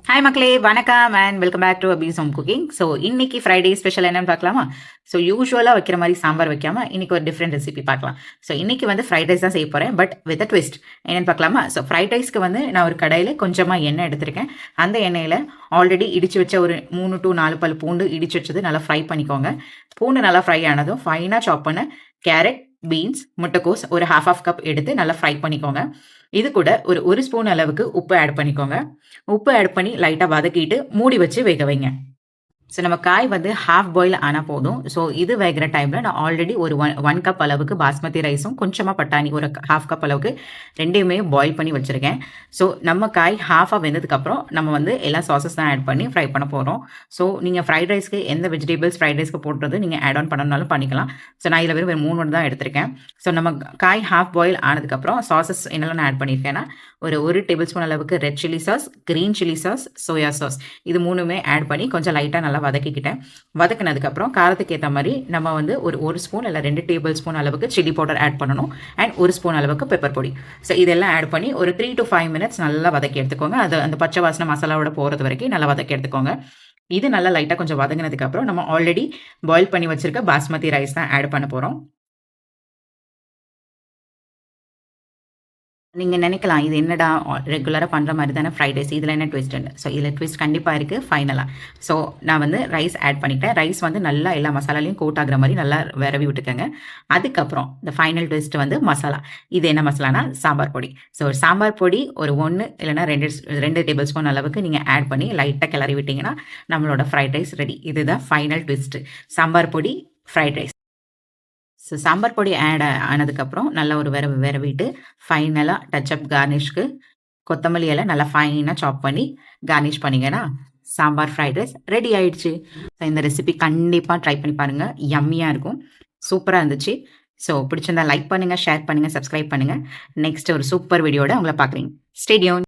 Hi மக்களே, வணக்கம் and welcome back to Abi's home cooking. So இன்னைக்கு ஃப்ரைடே ஸ்பெஷல் என்னன்னு பார்க்கலாமா? ஸோ யூஸ்வலாக வைக்கிற மாதிரி சாம்பார் வைக்காம இன்னைக்கு ஒரு டிஃப்ரெண்ட் ரெசிபி பார்க்கலாம். ஸோ இன்னைக்கு வந்து ஃப்ரைட் ரைஸ் தான் செய்ய போகிறேன், பட் வித் அ ட்விஸ்ட். என்னன்னு பார்க்கலாமா? ஸோ ஃப்ரைட் ரைஸ்க்கு வந்து நான் ஒரு கடாயில் கொஞ்சமாக எண்ணெய் எடுத்திருக்கேன். அந்த எண்ணெயில் ஆல்ரெடி இடிச்சு வச்ச ஒரு 3 to 4 பல் பூண்டு இடிச்சு வச்சது நல்லா ஃப்ரை பண்ணிக்கோங்க. பூண்டு நல்லா ஃப்ரை ஆனதும் ஃபைனாக சாப் பண்ண கேரட், பீன்ஸ், முட்டைக்கோஸ் ஒரு ½ கப் எடுத்து நல்லா ஃப்ரை பண்ணிக்கோங்க. இது கூட ஒரு ஸ்பூன் அளவுக்கு உப்பு ஆட் பண்ணிக்கோங்க. உப்பு ஆட் பண்ணி லைட்டாக வதக்கிட்டு மூடி வச்சு வேக வைங்க. ஸோ நம்ம காய் வந்து ஹாஃப் பாயில் ஆனால் போதும். ஸோ இது வேகிற டைமில் நான் ஆல்ரெடி ஒரு ஒன் கப் அளவுக்கு பாஸ்மதி ரைஸும் கொஞ்சமாக பட்டாணி ஒரு ½ கப் அளவுக்கு ரெண்டையுமே பாயில் பண்ணி வச்சுருக்கேன். ஸோ நம்ம காய் ஹாஃபாக வெந்ததுக்கப்புறம் நம்ம வந்து எல்லா சாசஸ் தான் ஆட் பண்ணி ஃப்ரை பண்ண போகிறோம். ஸோ நீங்கள் ஃப்ரைட் ரைஸ்க்கு எந்த வெஜிடபிள்ஸ் ஃப்ரைட் ரைஸ்க்கு போட்டுறது நீங்கள் ஆட் ஆன் பண்ணனாலும் பண்ணிக்கலாம். ஸோ நான் இதில் வெறும் 3 தான் எடுத்திருக்கேன். ஸோ நம்ம காய் ஹாஃப் பாயில் ஆனதுக்கப்புறம் சாசஸ் என்னெல்லாம் நான் ஆட் பண்ணியிருக்கேன்னா ஒரு டேபிள் ஸ்பூன் அளவுக்கு red chilli sauce, green chilli sauce, soya sauce இது 3மே ஆட் பண்ணி கொஞ்சம் லைட்டாக நல்லா வதக்கிக்கிட்டேன். வதக்கினதுக்கப்புறம் காரத்துக்கு ஏற்ற மாதிரி நம்ம வந்து ஒரு ஸ்பூன் இல்லை 2 டேபிள் ஸ்பூன் அளவுக்கு சில்லி பவுடர் ஆட் பண்ணணும் அண்ட் 1 ஸ்பூன் அளவுக்கு பெப்பர் பொடி. ஸோ இதெல்லாம் ஆட் பண்ணி ஒரு 3 to 5 minutes நல்லா வதக்கி எடுத்துக்கோங்க. அந்த பச்சை வாசனை மசாலாவோட போகிறது வரைக்கும் நல்லா வதக்கி எடுத்துக்கோங்க. இது நல்லா லைட்டாக கொஞ்சம் வதங்கினதுக்கப்புறம் நம்ம ஆல்ரெடி பாயில் பண்ணி வச்சிருக்க பாஸ்மதி ரைஸ் தான் ஆட் பண்ண போகிறோம். நீங்க நினைக்கலாம், இது என்னடா ரெகுலரா பண்ற மாதிரி தானே ஃப்ரைட் ரைஸ், இதில் என்ன ட்விஸ்ட்ன்னு. ஸோ இதில் ட்விஸ்ட் கண்டிப்பாக இருக்குது ஃபைனலாக. ஸோ நான் வந்து ரைஸ் ஆட் பண்ணிட்டேன். ரைஸ் வந்து நல்லா எல்லா மசாலாலையும் கோட் ஆகுற மாதிரி நல்லா விரவி விட்டுக்கோங்க. அதுக்கப்புறம் இந்த ஃபைனல் ட்விஸ்ட் வந்து மசாலா. இது என்ன மசாலானா சாம்பார் பொடி. ஸோ சாம்பார் பொடி ஒரு 1 இல்லைனா 2 டேபிள் ஸ்பூன் அளவுக்கு நீங்கள் ஆட் பண்ணி லைட்டாக கிளறி விட்டிங்கன்னா நம்மளோட ஃப்ரைட் ரைஸ் ரெடி. இதுதான் ஃபைனல் ட்விஸ்ட்டு, சாம்பார் பொடி ஃப்ரைட் ரைஸ். ஸோ சாம்பார் பொடி ஆட் ஆனதுக்கப்புறம் நல்லா ஒரு விரவிட்டு ஃபைனலாக டச்சப் கார்னிஷ்க்கு கொத்தமல்லி இலை நல்லா ஃபைனாக சாப் பண்ணி கார்னிஷ் பண்ணிங்கன்னா சாம்பார் ஃப்ரைட் ரைஸ் ரெடி ஆயிடுச்சு. ஸோ இந்த ரெசிபி கண்டிப்பாக ட்ரை பண்ணி பாருங்கள், யம்மியாக இருக்கும், சூப்பராக இருந்துச்சு. ஸோ பிடிச்சிருந்தா லைக் பண்ணுங்கள், ஷேர் பண்ணுங்கள், சப்ஸ்கிரைப் பண்ணுங்கள். நெக்ஸ்ட் ஒரு சூப்பர் வீடியோட உங்களை பார்க்குறீங்க. Stay tune.